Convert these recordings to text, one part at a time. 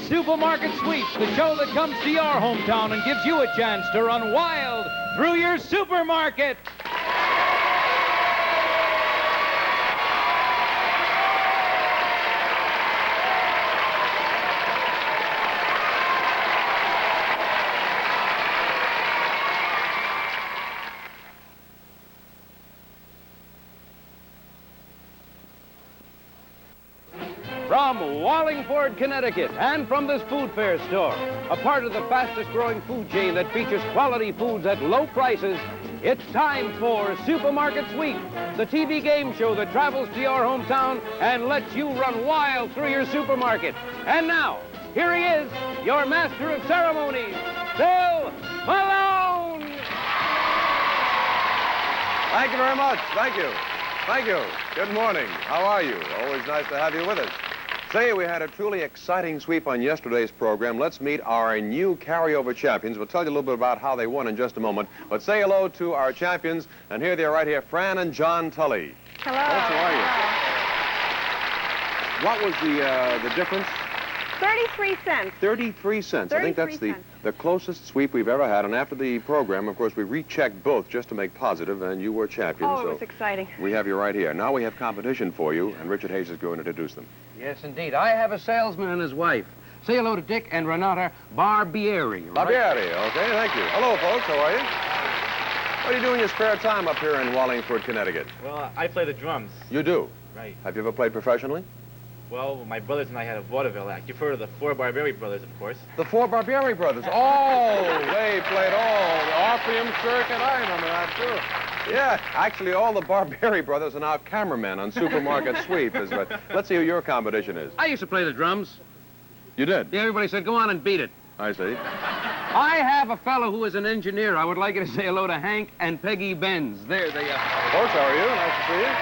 Supermarket Sweep, the show that comes to your hometown and gives you a chance to run wild through your supermarket. From Wallingford, Connecticut, and from this food fair store, a part of the fastest-growing food chain that features quality foods at low prices, it's time for Supermarket Sweep, the TV game show that travels to your hometown and lets you run wild through your supermarket. And now, here he is, your master of ceremonies, Bill Malone! Thank you very much. Thank you. Thank you. Good morning. How are you? Always nice to have you with us. Say, we had a truly exciting sweep on yesterday's program. Let's meet our new carryover champions. We'll tell you a little bit about how they won in just a moment. But say hello to our champions. And here they are right here, Fran and John Tully. Hello. Folks, how are you? What was the difference? 33 cents. 33 cents. I think that's the closest sweep we've ever had. And after the program, of course, we rechecked both just to make positive, and you were champions. Oh, it was exciting. We have you right here. Now we have competition for you, and Richard Hayes is going to introduce them. Yes, indeed. I have a salesman and his wife. Say hello to Dick and Renata Barbieri. Right? Barbieri, okay, thank you. Hello, folks, how are you? What do you do in your spare time up here in Wallingford, Connecticut? Well, I play the drums. You do? Right. Have you ever played professionally? Well, my brothers and I had a vaudeville act. You've heard of the four Barbieri brothers, of course. The four Barbieri brothers. Oh, they played all the Orpheum Circuit. I remember that, too. Yeah, actually, all the Barbieri brothers are now cameramen on Supermarket Sweep. Let's see who your competition is. I used to play the drums. You did? Yeah, everybody said, go on and beat it. I see. I have a fellow who is an engineer. I would like you to say hello to Hank and Peggy Benz. There they are. Folks, how are you? Nice to see you.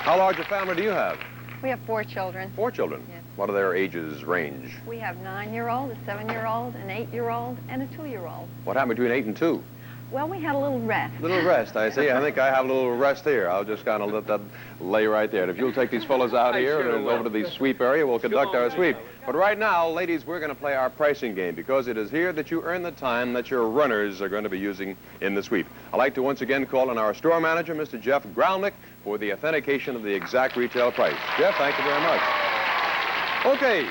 How large a family do you have? We have 4 children. 4 children? Yes. What are their ages range? We have a 9-year-old, a 7-year-old, an 8-year-old, and a 2-year-old. What happened between 8 and 2? Well, we had a little rest. A little rest, I see. I think I have a little rest here. I'll just kind of let that lay right there. And if you'll take these fellows out here and over to the sweep area, we'll conduct our sweep. But right now, ladies, we're going to play our pricing game because it is here that you earn the time that your runners are going to be using in the sweep. I'd like to once again call on our store manager, Mr. Jeff Groundlick, for the authentication of the exact retail price. Jeff, thank you very much. Okay.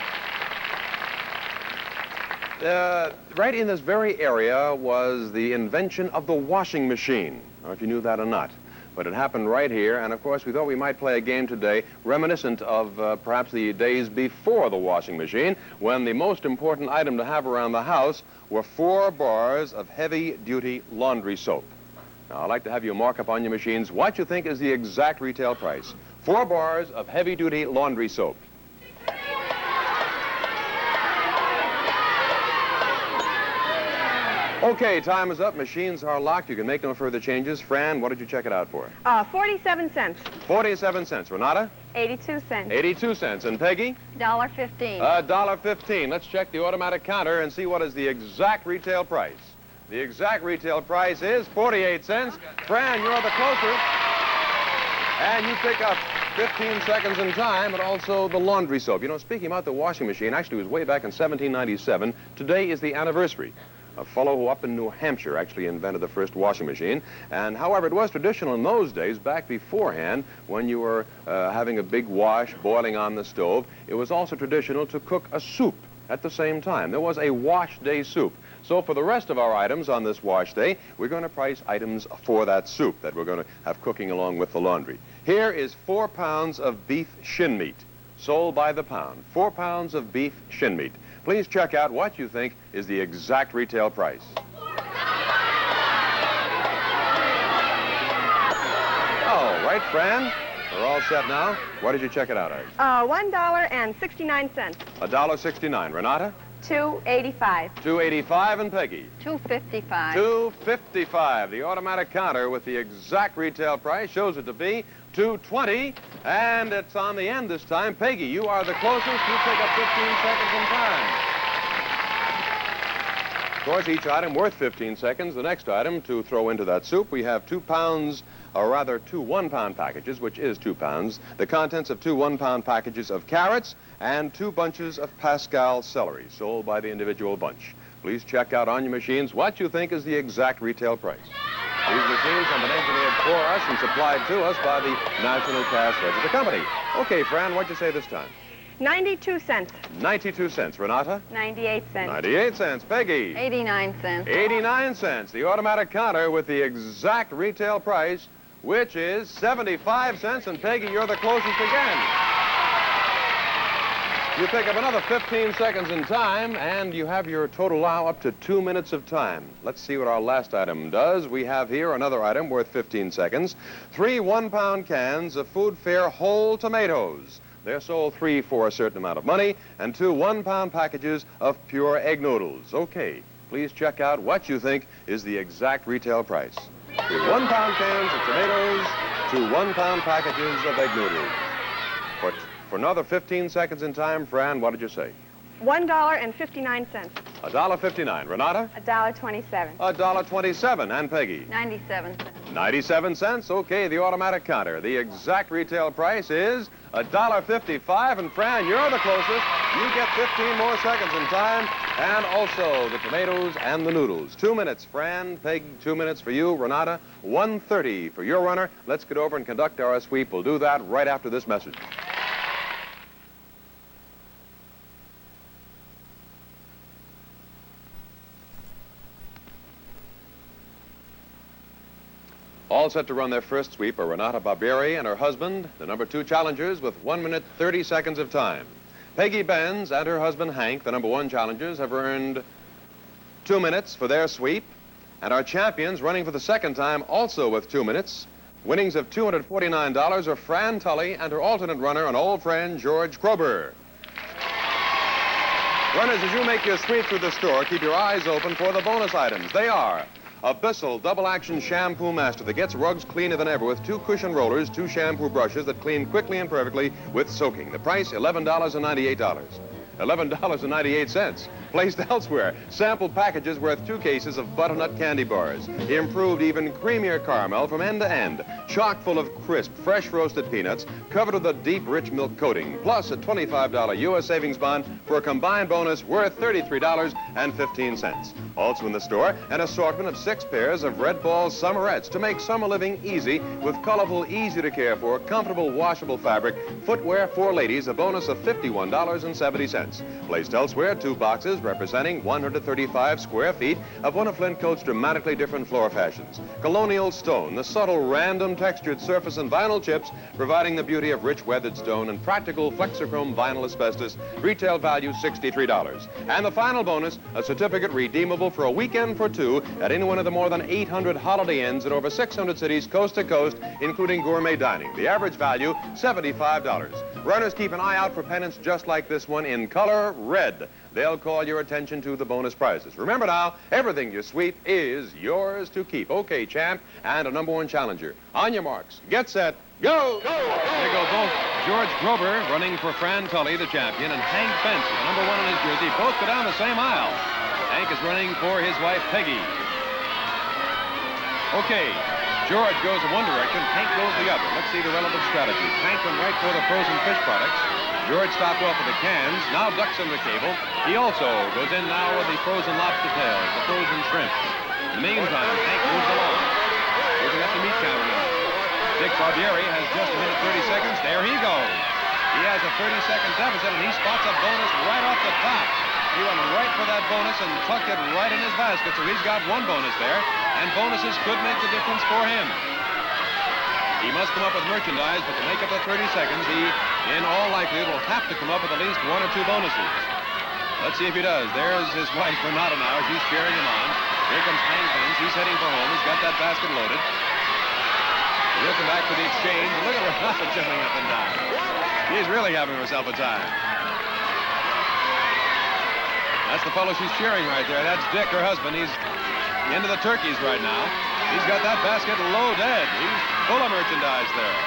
Right in this very area was the invention of the washing machine. I don't know if you knew that or not, but it happened right here. And of course, we thought we might play a game today reminiscent of perhaps the days before the washing machine, when the most important item to have around the house were 4 bars of heavy-duty laundry soap. Now, I'd like to have you mark up on your machines what you think is the exact retail price. 4 bars of heavy-duty laundry soap. Okay, time is up. Machines are locked. You can make no further changes. Fran, what did you check it out for? 47 cents. 47 cents. Renata? 82 cents. 82 cents. And Peggy? $1.15. $1.15. Let's check the automatic counter and see what is the exact retail price. The exact retail price is 48 cents. Fran, you're the closer. And you pick up 15 seconds in time, and also the laundry soap. You know, speaking about the washing machine, actually it was way back in 1797. Today is the anniversary. A fellow who up in New Hampshire actually invented the first washing machine. And however, it was traditional in those days, back beforehand, when you were having a big wash boiling on the stove, it was also traditional to cook a soup at the same time. There was a wash day soup. So for the rest of our items on this wash day, we're going to price items for that soup that we're going to have cooking along with the laundry. Here is 4 pounds of beef shin meat, sold by the pound. 4 pounds of beef shin meat. Please check out what you think is the exact retail price. All right, Fran, we're all set now. What did you check it out as? $1.69. $1.69. Renata? $2.85. $2.85. And Peggy? $2.55. $2.55. The automatic counter with the exact retail price shows it to be $2.20, and it's on the end this time. Peggy, you are the closest. You take up 15 seconds in time. Of course, each item worth 15 seconds. The next item to throw into that soup, we have 2 pounds, or rather 2 one-pound packages, which is 2 pounds. The contents of 2 one-pound packages of carrots and 2 bunches of Pascal celery, sold by the individual bunch. Please check out on your machines what you think is the exact retail price. These machines have been engineered for us and supplied to us by the National Cash Register Company. Okay, Fran, what'd you say this time? 92 cents. 92 cents. Renata? 98 cents. 98 cents. Peggy? 89 cents. 89 cents. The automatic counter with the exact retail price, which is 75 cents. And Peggy, you're the closest again. You pick up another 15 seconds in time, and you have your total now up to 2 minutes of time. Let's see what our last item does. We have here another item worth 15 seconds. 3 one-pound cans of Food Fair whole tomatoes. They're sold 3 for a certain amount of money, and 2 one-pound packages of pure egg noodles. Okay, please check out what you think is the exact retail price. 3 one-pound cans of tomatoes, 2 one-pound packages of egg noodles. For another 15 seconds in time, Fran, what did you say? $1.59. $1.59. Renata? $1.27. $1.27. And Peggy? 97 cents. 97 cents. Okay, the automatic counter. The exact retail price is $1.55. And Fran, you're the closest. You get 15 more seconds in time. And also the tomatoes and the noodles. 2 minutes, Fran. Peg, 2 minutes for you. Renata, 1:30 for your runner. Let's get over and conduct our sweep. We'll do that right after this message. All set to run their first sweep are Renata Barbieri and her husband, the number 2 challengers, with 1 minute 30 seconds of time. Peggy Benz and her husband Hank, the number 1 challengers, have earned 2 minutes for their sweep. And our champions, running for the second time, also with 2 minutes. Winnings of $249 are Fran Tully and her alternate runner, an old friend, George Krober. Runners, as you make your sweep through the store, keep your eyes open for the bonus items. They are a Bissell double-action shampoo master that gets rugs cleaner than ever with 2 cushion rollers, 2 shampoo brushes that clean quickly and perfectly with soaking. The price, $11.98. $11.98. Placed elsewhere, sample packages worth 2 cases of butternut candy bars. Improved, even creamier caramel from end to end. Chock full of crisp, fresh roasted peanuts, covered with a deep, rich milk coating. Plus a $25 U.S. savings bond for a combined bonus worth $33.15. Also in the store, an assortment of 6 pairs of Red Ball Summerettes to make summer living easy with colorful, easy to care for, comfortable, washable fabric. Footwear for ladies, a bonus of $51.70. Placed elsewhere, 2 boxes representing 135 square feet of one of Flint Coat's dramatically different floor fashions. Colonial stone, the subtle, random textured surface and vinyl chips, providing the beauty of rich weathered stone and practical Flexichrome vinyl asbestos. Retail value $63. And the final bonus, a certificate redeemable for a weekend for 2 at any one of the more than 800 Holiday Inns in over 600 cities coast to coast, including gourmet dining. The average value, $75. Runners, keep an eye out for pennants just like this one in color red. They'll call your attention to the bonus prizes. Remember now, everything you sweep is yours to keep. Okay, champ, and a number 1 challenger. On your marks, get set, go! Go! There go both George Grover, running for Fran Tully, the champion, and Hank Benson, the number 1 in his jersey, both go down the same aisle. Hank is running for his wife, Peggy. Okay, George goes in one direction, Hank goes the other. Let's see the relevant strategies. Hank went right for the frozen fish products. George stopped off with the cans, now ducks in the cable. He also goes in now with the frozen lobster tails, the frozen shrimp. In the meantime, Hank moves along. Moving up the meat counter now. Dick Barbieri has just a minute 30 seconds. There he goes. He has a 30-second deficit, and he spots a bonus right off the top. He went right for that bonus and tucked it right in his basket, so he's got 1 bonus there, and bonuses could make the difference for him. He must come up with merchandise, but to make up the 30 seconds, he, in all likelihood, will have to come up with at least 1 or 2 bonuses. Let's see if he does. There's his wife, Renata, now. She's cheering him on. Here comes Hank Benz. He's heading for home. He's got that basket loaded. He'll come back for the exchange. Look at Renata jumping up and down. She's really having herself a time. That's the fellow she's cheering right there. That's Dick, her husband. He's into the turkeys right now. He's got that basket loaded. He's full of merchandise there.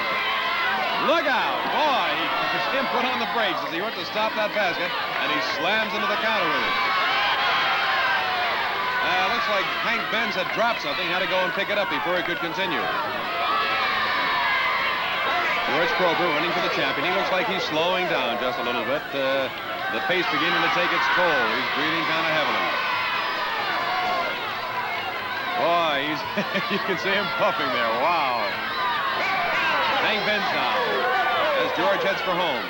Look out! Boy, Jim put on the brakes as he went to stop that basket, and he slams into the counter with it. looks like Hank Benz had dropped something, had to go and pick it up before he could continue. George Kroger running for the champion. He looks like he's slowing down just a little bit. The pace beginning to take its toll. He's breathing kind of heavily. Boy, you can see him puffing there. Wow. Hank Benz now as George heads for home.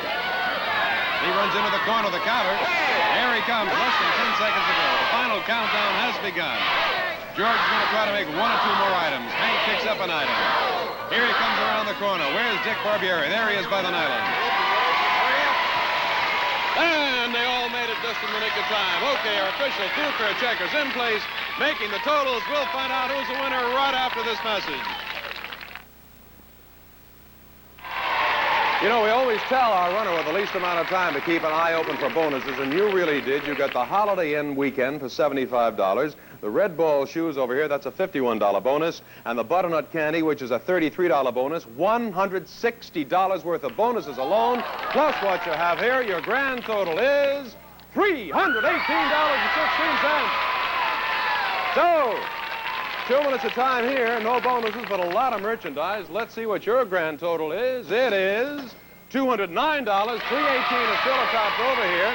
He runs into the corner of the counter. Here he comes, less than 10 seconds to go. The final countdown has begun. George is going to try to make one or two more items. Hank picks up an item. Here he comes around the corner. Where's Dick Barbieri? There he is by the nylon. And they all made it just in the nick of time. Okay, our official food fair checkers in place, making the totals. We'll find out who's the winner right after this message. You know, we always tell our runner with the least amount of time to keep an eye open for bonuses, and you really did. You got the Holiday Inn weekend for $75. The Red Ball shoes over here, that's a $51 bonus. And the butternut candy, which is a $33 bonus. $160 worth of bonuses alone. Plus what you have here, your grand total is $318.16. So, 2 minutes of time here, no bonuses, but a lot of merchandise. Let's see what your grand total is. It is $209. $318 is still atop over here.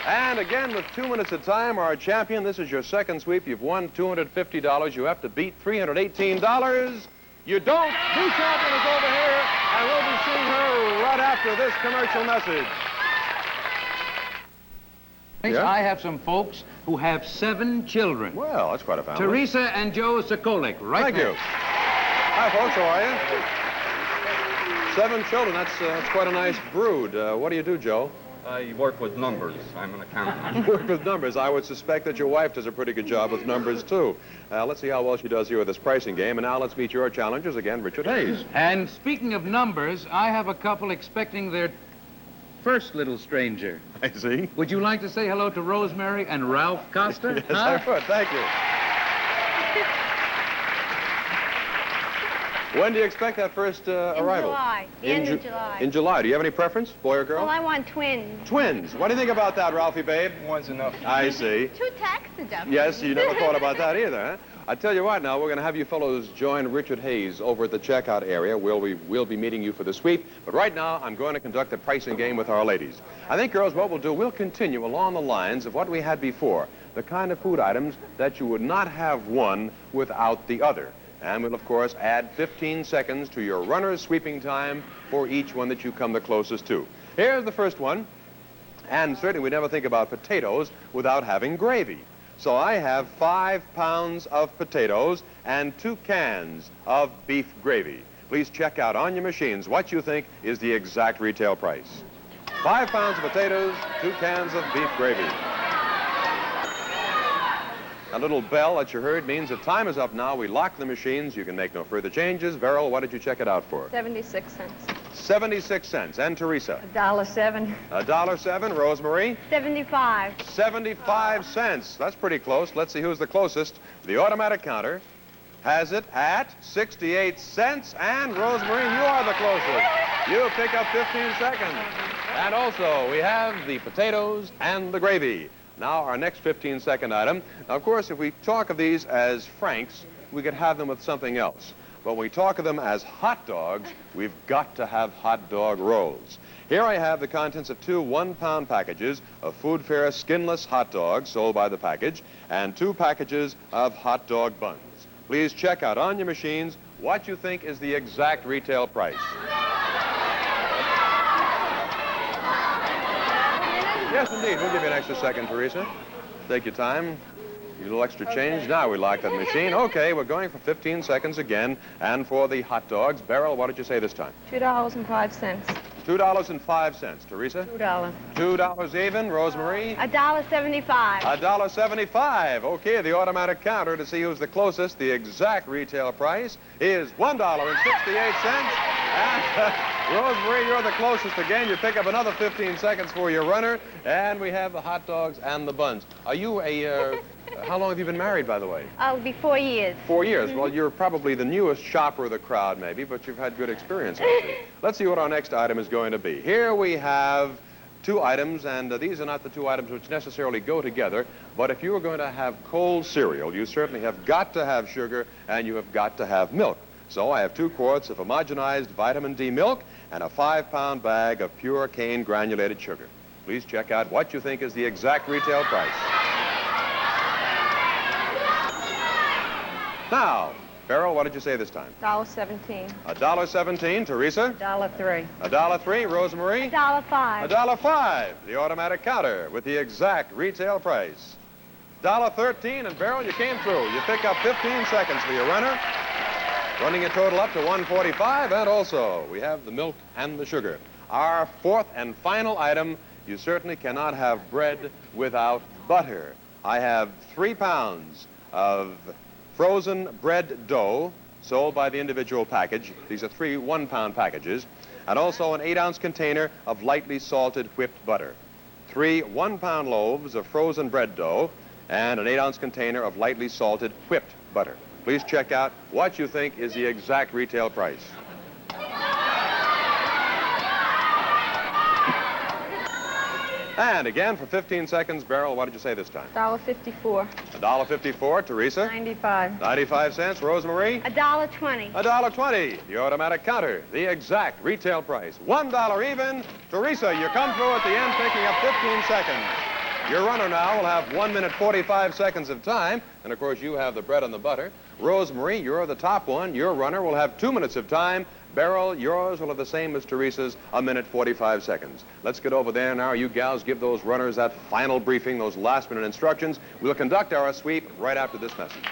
And again, with 2 minutes of time, our champion, this is your second sweep. You've won $250. You have to beat $318. You don't. New champion is over here, and we'll be seeing her right after this commercial message. Yeah? I have some folks who have 7 children. Well, that's quite a family. Teresa and Joe Sokolic, right Thank you. Hi, folks. How are you? 7 children. That's quite a nice brood. What do you do, Joe? I work with numbers. I'm an accountant. Work with numbers. I would suspect that your wife does a pretty good job with numbers, too. Let's see how well she does here with this pricing game. And now let's meet your challengers again, Richard Hayes. And speaking of numbers, I have a couple expecting their first little stranger. I see. Would you like to say hello to Rosemary and Ralph Costa? Yes, I would. Thank you. When do you expect that first arrival? July. End of July. In July. Do you have any preference, boy or girl? Well, I want twins. Twins. What do you think about that, Ralphie, babe? One's enough. I see. 2 tax deductions. Yes, you never thought about that either, huh? I tell you what, now, we're going to have you fellows join Richard Hayes over at the checkout area. We'll be meeting you for the sweep. But right now, I'm going to conduct a pricing game with our ladies. I think, girls, what we'll do, we'll continue along the lines of what we had before. The kind of food items that you would not have one without the other. And we'll, of course, add 15 seconds to your runner's sweeping time for each one that you come the closest to. Here's the first one. And certainly we never think about potatoes without having gravy. So I have 5 pounds of potatoes and 2 cans of beef gravy. Please check out on your machines what you think is the exact retail price. 5 pounds of potatoes, 2 cans of beef gravy. A little bell that you heard means that time is up now. We lock the machines. You can make no further changes. Beryl, what did you check it out for? 76 cents. 76 cents. And Teresa? $1.07. $1.07. Rosemary? 75. 75 cents. That's pretty close. Let's see who's the closest. The automatic counter has it at 68 cents. And Rosemary, you are the closest. You pick up 15 seconds. And also, we have the potatoes and the gravy. Now, our next 15-second item. Now, of course, if we talk of these as franks, we could have them with something else. But when we talk of them as hot dogs, we've got to have hot dog rolls. Here I have the contents of 2 one-pound packages of Food Fair skinless hot dogs sold by the package and 2 packages of hot dog buns. Please check out on your machines what you think is the exact retail price. Yes, indeed. We'll give you an extra second, Teresa. Take your time. A little extra change. Now we lock that machine. Okay, we're going for 15 seconds again. And for the hot dogs, Beryl, what did you say this time? $2.05. $2.05. Teresa? $2. $2 even. Rosemary? $1.75. $1.75. Okay, the automatic counter to see who's the closest. The exact retail price is $1.68. And Rosemary, you're the closest again. You pick up another 15 seconds for your runner. And we have the hot dogs and the buns. Are you how long have you been married, by the way? It'll be 4 years. 4 years. Well, you're probably the newest shopper of the crowd, maybe, but you've had good experience. Let's see what our next item is going to be. Here we have two items, and these are not the two items which necessarily go together, but if you are going to have cold cereal, you certainly have got to have sugar and you have got to have milk. So I have 2 quarts of homogenized vitamin D milk and a 5-pound bag of pure cane granulated sugar. Please check out what you think is the exact retail price. Now, Beryl, what did you say this time? $1.17. $1.17. Teresa? $1.03. $1.03. Rosemary? $1.05. $1.05. The automatic counter with the exact retail price. $1.13, and Beryl, you came through. You pick up 15 seconds for your runner, running a total up to $1.45, and also we have the milk and the sugar. Our fourth and final item, you certainly cannot have bread without butter. I have 3 pounds of frozen bread dough sold by the individual package. These are 3 one-pound packages, and also an 8-ounce container of lightly salted whipped butter. 3 one-pound loaves of frozen bread dough and an 8-ounce container of lightly salted whipped butter. Please check out what you think is the exact retail price. And again, for 15 seconds, Beryl, what did you say this time? $1.54. $1.54. Teresa? 95. 95 cents. Rosemary? $1.20. $1.20. The automatic counter, the exact retail price. $1 even. Teresa, you come through at the end, picking up 15 seconds. Your runner now will have 1 minute 45 seconds of time, and of course you have the bread and the butter. Rosemary, you're the top one. Your runner will have 2 minutes of time. Beryl, yours will have the same as Teresa's, 1 minute 45 seconds. Let's get over there now. You gals give those runners that final briefing, those last-minute instructions. We'll conduct our sweep right after this message.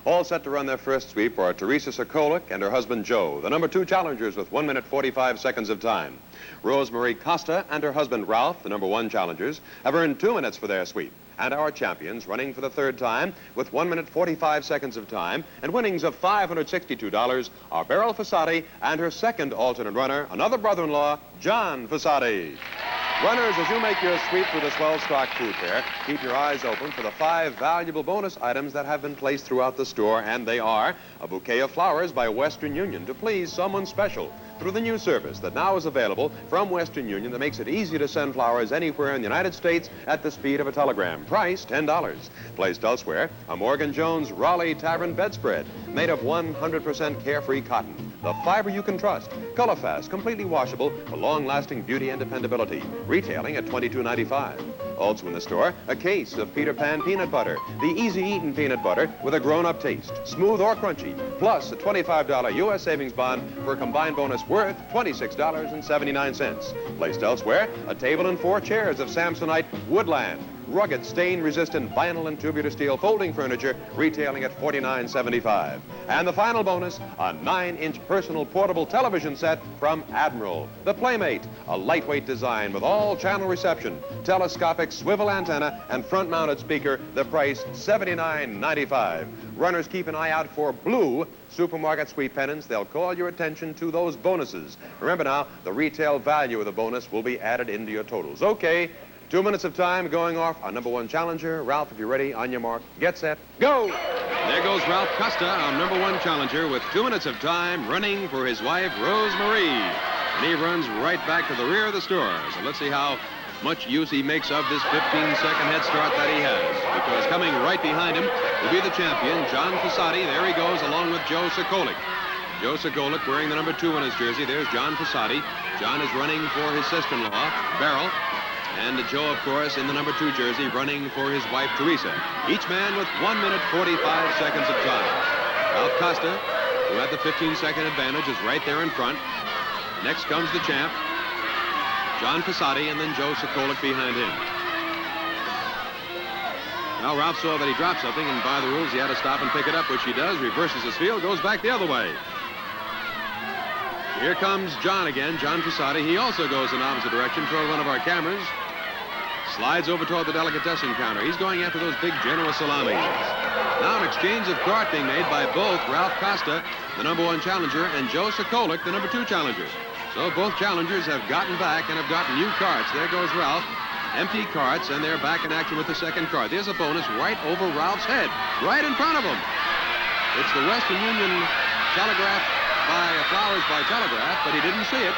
All set to run their first sweep are Teresa Sokolic and her husband Joe, the number 2 challengers with 1 minute 45 seconds of time. Rosemary Costa and her husband Ralph, the number 1 challengers, have earned 2 minutes for their sweep. And our champions, running for the 3rd time with 1 minute 45 seconds of time and winnings of $562, are Beryl Fossati and her second alternate runner, another brother-in-law, John Fossati. Runners, as you make your sweep through this well-stocked food fair, keep your eyes open for the 5 valuable bonus items that have been placed throughout the store, and they are a bouquet of flowers by Western Union to please someone special through the new service that now is available from Western Union that makes it easy to send flowers anywhere in the United States at the speed of a telegram. Price, $10. Placed elsewhere, a Morgan Jones Raleigh Tavern bedspread made of 100% carefree cotton. The fiber you can trust. Color fast, completely washable for long-lasting beauty and dependability. Retailing at $22.95. Also in the store, a case of Peter Pan peanut butter. The easy-eaten peanut butter with a grown-up taste. Smooth or crunchy. Plus a $25 U.S. savings bond for a combined bonus worth $26.79. Placed elsewhere, a table and 4 chairs of Samsonite Woodland. Rugged, stain-resistant vinyl and tubular steel folding furniture retailing at $49.75. And the final bonus, a 9-inch personal portable television set from Admiral. The Playmate, a lightweight design with all-channel reception, telescopic swivel antenna, and front-mounted speaker, the price $79.95. Runners, keep an eye out for blue supermarket sweep pennants. They'll call your attention to those bonuses. Remember now, the retail value of the bonus will be added into your totals. Okay. 2 minutes of time going off. Our number 1 challenger. Ralph, if you're ready, on your mark, get set, go! There goes Ralph Costa, our number 1 challenger, with 2 minutes of time running for his wife, Rosemarie. And he runs right back to the rear of the store. So let's see how much use he makes of this 15-second head start that he has. Because coming right behind him will be the champion, John Fossati. There he goes, along with Joe Sokolic. Joe Sokolic wearing the number 2 in his jersey. There's John Fossati. John is running for his sister-in-law, Beryl. And Joe, of course, in the number 2 jersey, running for his wife, Teresa. Each man with 1 minute 45 seconds of time. Ralph Costa, who had the 15-second advantage, is right there in front. Next comes the champ, John Fossati, and then Joe Sokolic behind him. Now, Ralph saw that he dropped something, and by the rules, he had to stop and pick it up, which he does, reverses his field, goes back the other way. Here comes John again, John Fossati. He also goes in the opposite direction toward one of our cameras. Slides over toward the delicatessen counter. He's going after those big General Salamis. Now an exchange of cart being made by both Ralph Costa, the number 1 challenger, and Joe Sokolic, the number 2 challenger. So both challengers have gotten back and have gotten new carts. There goes Ralph. Empty carts, and they're back in action with the second cart. There's a bonus right over Ralph's head, right in front of him. It's the Western Union Telegraph flowers by telegraph, but he didn't see it.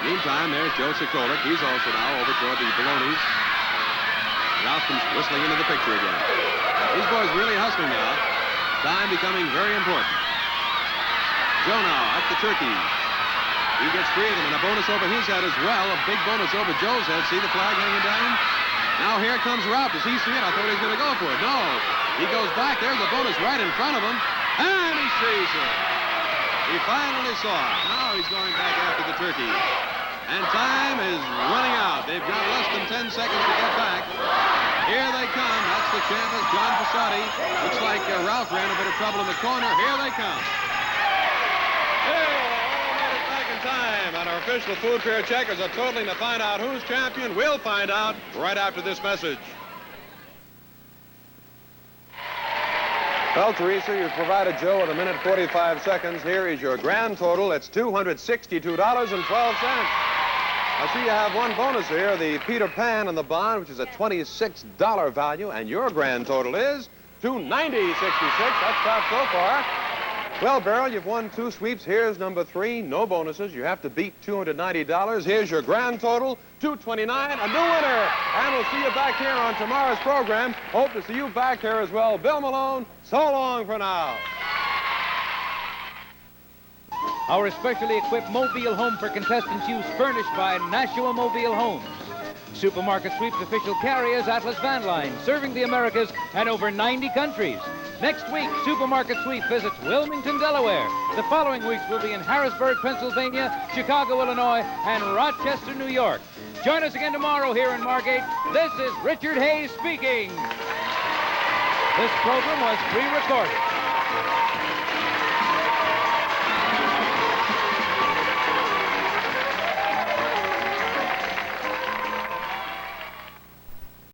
Meantime, there's Joe Sikolik. He's also now over toward the Baloney's. Ralph comes whistling into the picture again. These boys really hustling now. Time becoming very important. Joe now at the turkeys. He gets 3 of them, and a bonus over his head as well. A big bonus over Joe's head. See the flag hanging down? Now here comes Ralph. Does he see it? I thought he was going to go for it. No. He goes back. There's a bonus right in front of him. And he sees it. He finally saw it. Now he's going back after the turkey. And time is running out. They've got less than 10 seconds to get back. Here they come. That's the champ, is John Passotti. Looks like Ralph ran a bit of trouble in the corner. Here they come. All made it back in time. And our official food fair checkers are totaling to find out who's champion. We'll find out right after this message. Well, Teresa, you've provided Joe with 1 minute 45 seconds. Here is your grand total. It's $262.12. I see you have one bonus here, the Peter Pan and the Bond, which is a $26 value, and your grand total is $290.66. That's top so far. Well, Beryl, you've won 2 sweeps. Here's number 3, no bonuses. You have to beat $290. Here's your grand total, $229, a new winner. And we'll see you back here on tomorrow's program. Hope to see you back here as well. Bill Malone, so long for now. Our specially equipped mobile home for contestants' use, furnished by Nashua Mobile Homes. Supermarket Sweep's official carrier is Atlas Van Line, serving the Americas and over 90 countries. Next week, Supermarket Sweep visits Wilmington, Delaware. The following weeks will be in Harrisburg, Pennsylvania, Chicago, Illinois, and Rochester, New York. Join us again tomorrow here in Margate. This is Richard Hayes speaking. This program was pre-recorded.